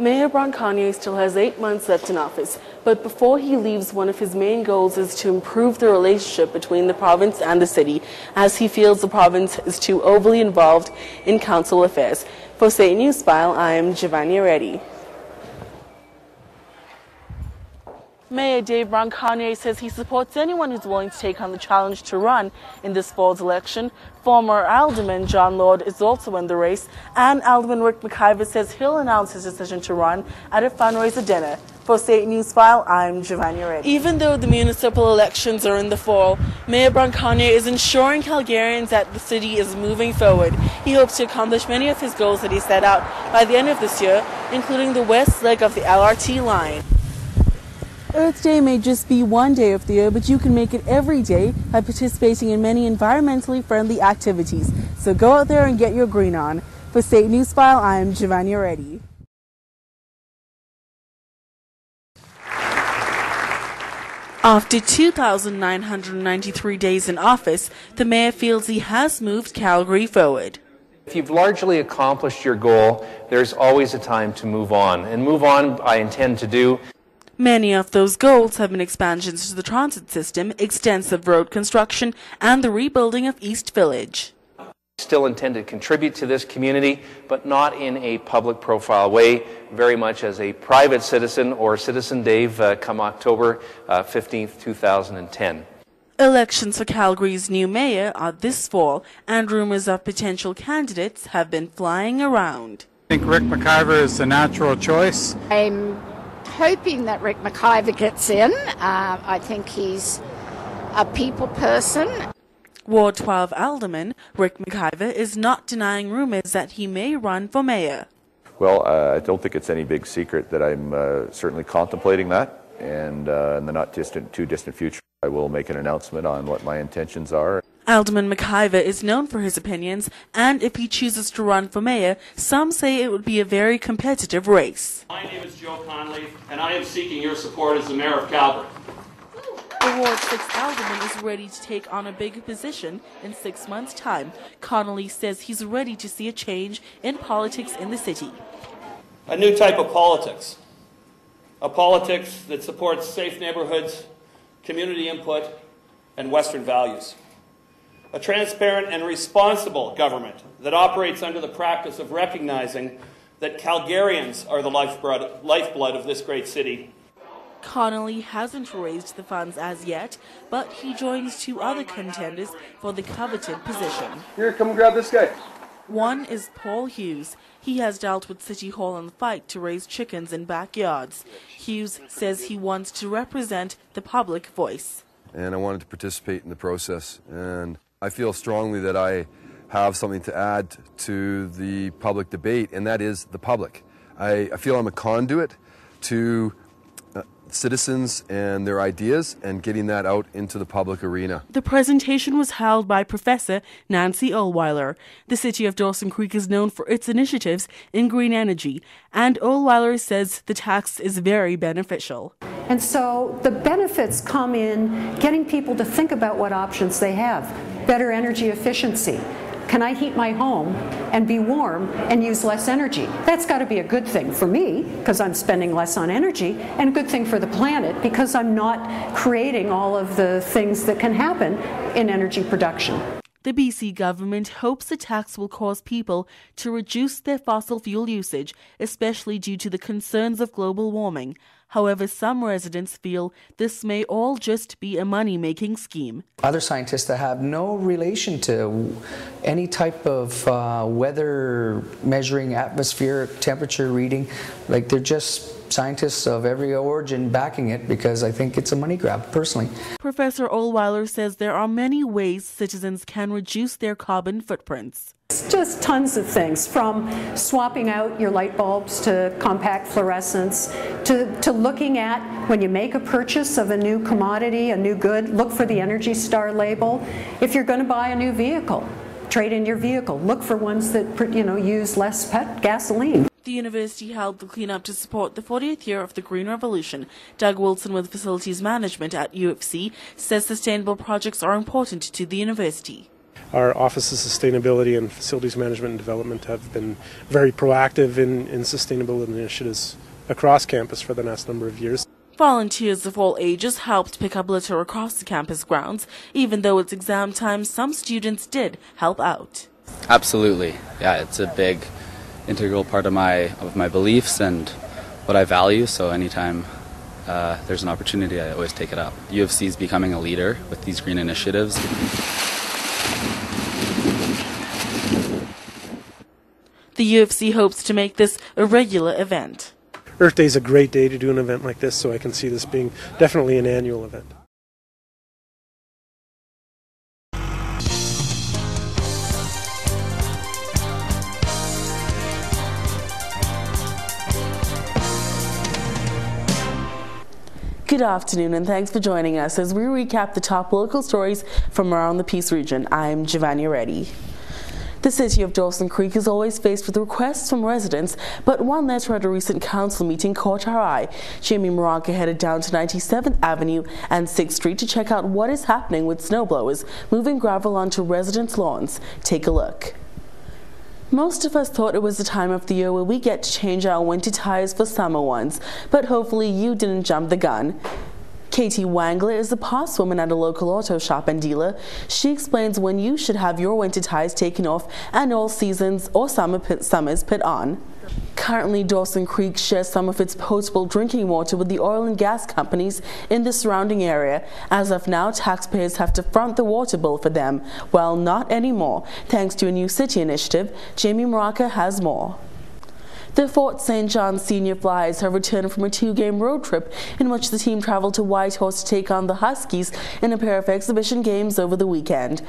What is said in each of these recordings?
Mayor Brancanier still has 8 months left in office, but before he leaves, one of his main goals is to improve the relationship between the province and the city, as he feels the province is too overly involved in council affairs. For State News File, I am Jivanya Reddy. Mayor Dave Brancanier says he supports anyone who's willing to take on the challenge to run in this fall's election. Former Alderman John Lord is also in the race, and Alderman Rick McIver says he'll announce his decision to run at a fundraiser dinner. For State News File, I'm Jivanya Reddy. Even though the municipal elections are in the fall, Mayor Brancanier is ensuring Calgarians that the city is moving forward. He hopes to accomplish many of his goals that he set out by the end of this year, including the west leg of the LRT line. Earth Day may just be one day of the year, but you can make it every day by participating in many environmentally friendly activities. So go out there and get your green on. For State News File, I'm Jivanya Reddy. After 2,993 days in office, the mayor feels he has moved Calgary forward. If you've largely accomplished your goal, there's always a time to move on. And move on, I intend to do. Many of those goals have been expansions to the transit system, extensive road construction, and the rebuilding of East Village. Still intend to contribute to this community, but not in a public profile way, very much as a private citizen or Citizen Dave come October 15th, 2010. Elections for Calgary's new mayor are this fall, and rumors of potential candidates have been flying around. I think Rick McIver is the natural choice. I'm hoping that Rick McIver gets in. I think he's a people person. Ward 12 Alderman Rick McIver is not denying rumors that he may run for mayor. Well, I don't think it's any big secret that I'm certainly contemplating that, and in the not too distant future, I will make an announcement on what my intentions are. Alderman McIver is known for his opinions, and if he chooses to run for mayor, some say it would be a very competitive race. My name is Joe Connolly, and I am seeking your support as the mayor of Calgary. The Ward 6 Alderman is ready to take on a big position in 6 months' time. Connolly says he's ready to see a change in politics in the city. A new type of politics. A politics that supports safe neighborhoods, community input, and Western values. A transparent and responsible government that operates under the practice of recognizing that Calgarians are the lifeblood of this great city. Connolly hasn't raised the funds as yet, but he joins 2 other contenders for the coveted position. Here, come and grab this guy. One is Paul Hughes. He has dealt with City Hall in the fight to raise chickens in backyards. Hughes says he wants to represent the public voice. And I wanted to participate in the process, and I feel strongly that I have something to add to the public debate, and that is the public. I feel I'm a conduit to citizens and their ideas and getting that out into the public arena. The presentation was held by Professor Nancy Ohlweiler. The city of Dawson Creek is known for its initiatives in green energy, and Ohlweiler says the tax is very beneficial. And so the benefits come in getting people to think about what options they have. Better energy efficiency. Can I heat my home and be warm and use less energy? That's got to be a good thing for me because I'm spending less on energy, and a good thing for the planet because I'm not creating all of the things that can happen in energy production. The BC government hopes the tax will cause people to reduce their fossil fuel usage, especially due to the concerns of global warming. However, some residents feel this may all just be a money-making scheme. Other scientists that have no relation to any type of weather measuring, atmospheric temperature reading, like they're just scientists of every origin backing it because I think it's a money grab, personally. Professor Ohlweiler says there are many ways citizens can reduce their carbon footprints. It's just tons of things, from swapping out your light bulbs to compact fluorescents, to looking at when you make a purchase of a new commodity, a new good, look for the Energy Star label. If you're going to buy a new vehicle, trade in your vehicle, look for ones that use less gasoline. The university held the cleanup to support the 40th year of the Green Revolution. Doug Wilson with Facilities Management at U of C says sustainable projects are important to the university. Our Office of Sustainability and Facilities Management and Development have been very proactive in sustainability initiatives across campus for the last number of years. Volunteers of all ages helped pick up litter across the campus grounds. Even though it's exam time, some students did help out. Absolutely. Yeah, it's a big integral part of my beliefs and what I value, so anytime there's an opportunity, I always take it up. U of C is becoming a leader with these green initiatives. The U of C hopes to make this a regular event. Earth Day is a great day to do an event like this, so I can see this being definitely an annual event. Good afternoon and thanks for joining us as we recap the top local stories from around the Peace region. I'm Jivanya Reddy. The city of Dawson Creek is always faced with requests from residents, but one letter at a recent council meeting caught our eye. Jamie Moranka headed down to 97th Avenue and 6th Street to check out what is happening with snowblowers moving gravel onto residents' lawns. Take a look. Most of us thought it was the time of the year where we get to change our winter tires for summer ones, but hopefully you didn't jump the gun. Katie Wangler is the parts woman at a local auto shop and dealer. She explains when you should have your winter tires taken off and all seasons or summers put on. Currently, Dawson Creek shares some of its potable drinking water with the oil and gas companies in the surrounding area. As of now, taxpayers have to front the water bill for them. Well, not anymore. Thanks to a new city initiative, Jamie Moranka has more. The Fort St. John Senior Flyers have returned from a 2-game road trip in which the team traveled to Whitehorse to take on the Huskies in a pair of exhibition games over the weekend.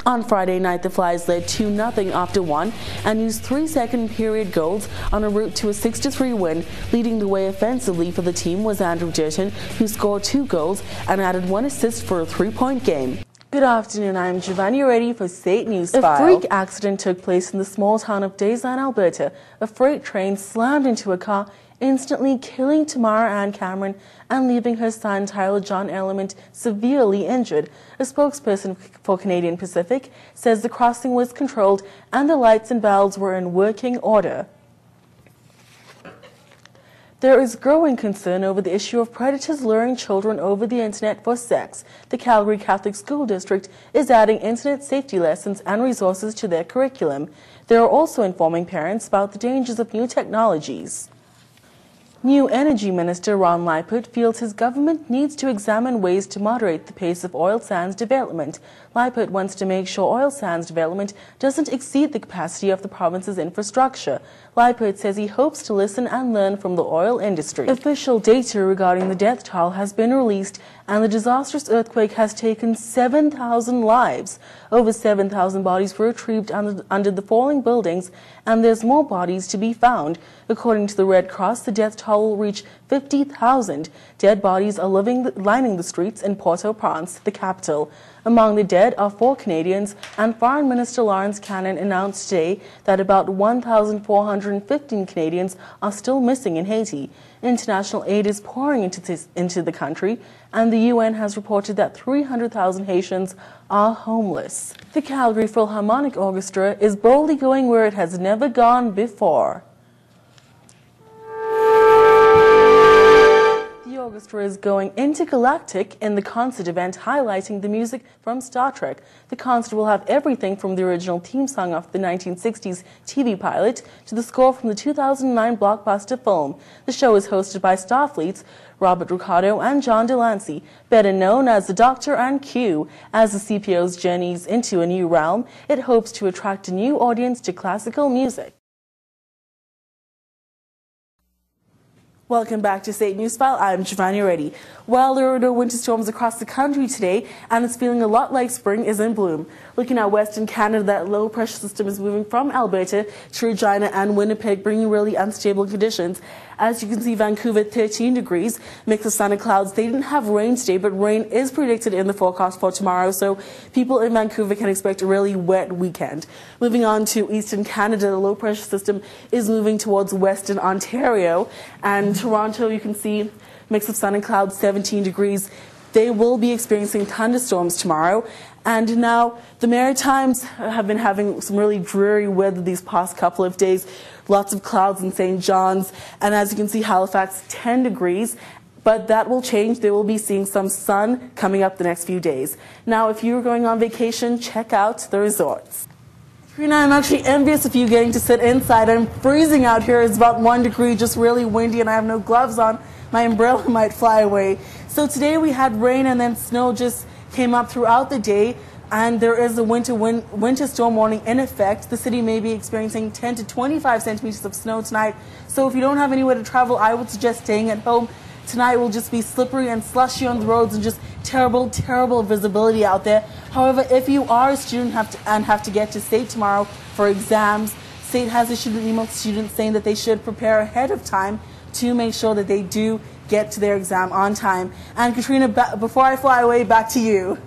On Friday night, the Flyers led 2-0 after 1 and used 3 second-period goals on a route to a 6-3 win. Leading the way offensively for the team was Andrew Durton, who scored 2 goals and added 1 assist for a 3-point game. Good afternoon, I'm Jivanya Reddy for State News File. A freak accident took place in the small town of Dayside, Alberta. A freight train slammed into a car, instantly killing Tamara Ann Cameron and leaving her son Tyler John Element severely injured. A spokesperson for Canadian Pacific says the crossing was controlled and the lights and bells were in working order. There is growing concern over the issue of predators luring children over the internet for sex. The Calgary Catholic School District is adding internet safety lessons and resources to their curriculum. They are also informing parents about the dangers of new technologies. New Energy Minister Ron Lipert feels his government needs to examine ways to moderate the pace of oil sands development. Lipert wants to make sure oil sands development doesn't exceed the capacity of the province's infrastructure. Lipert says he hopes to listen and learn from the oil industry. Official data regarding the death toll has been released, and the disastrous earthquake has taken 7,000 lives. Over 7,000 bodies were retrieved under the falling buildings, and there's more bodies to be found. According to the Red Cross, the death toll will reach 50,000. Dead bodies are lining the streets in Port-au-Prince, the capital. Among the dead are 4 Canadians, and Foreign Minister Lawrence Cannon announced today that about 1,415 Canadians are still missing in Haiti. International aid is pouring into the country, and the UN has reported that 300,000 Haitians are homeless. The Calgary Philharmonic Orchestra is boldly going where it has never gone before. The orchestra is going intergalactic in the concert event highlighting the music from Star Trek. The concert will have everything from the original theme song of the 1960s TV pilot to the score from the 2009 blockbuster film. The show is hosted by Starfleet's Robert Ricardo and John Delancey, better known as the Doctor and Q. As the CPO's journeys into a new realm, it hopes to attract a new audience to classical music. Welcome back to State News File. I'm Jivanya Reddy. Well, there are no winter storms across the country today, and it's feeling a lot like spring is in bloom. Looking at Western Canada, that low pressure system is moving from Alberta to Regina and Winnipeg, bringing really unstable conditions. As you can see, Vancouver 13 degrees, mix of sun and clouds. They didn't have rain today, but rain is predicted in the forecast for tomorrow, so people in Vancouver can expect a really wet weekend. Moving on to Eastern Canada, the low pressure system is moving towards Western Ontario, and Toronto, you can see mix of sun and clouds, 17 degrees. they will be experiencing thunderstorms tomorrow. And now the Maritimes have been having some really dreary weather these past couple of days. Lots of clouds in St. John's, and as you can see, Halifax 10 degrees. But that will change. They will be seeing some sun coming up the next few days. Now, if you're going on vacation, check out the resorts. Karina, I'm actually envious of you getting to sit inside. I'm freezing out here. It's about 1 degree, just really windy, and I have no gloves on. My umbrella might fly away. So today we had rain, and then snow just came up throughout the day, and there is a winter storm warning in effect. The city may be experiencing 10 to 25 centimeters of snow tonight. So if you don't have anywhere to travel, I would suggest staying at home. Tonight will just be slippery and slushy on the roads and just terrible, terrible visibility out there. However, if you are a student and have to get to State tomorrow for exams, State has issued an email to students saying that they should prepare ahead of time to make sure that they do get to their exam on time. And Katrina, before I fly away, back to you.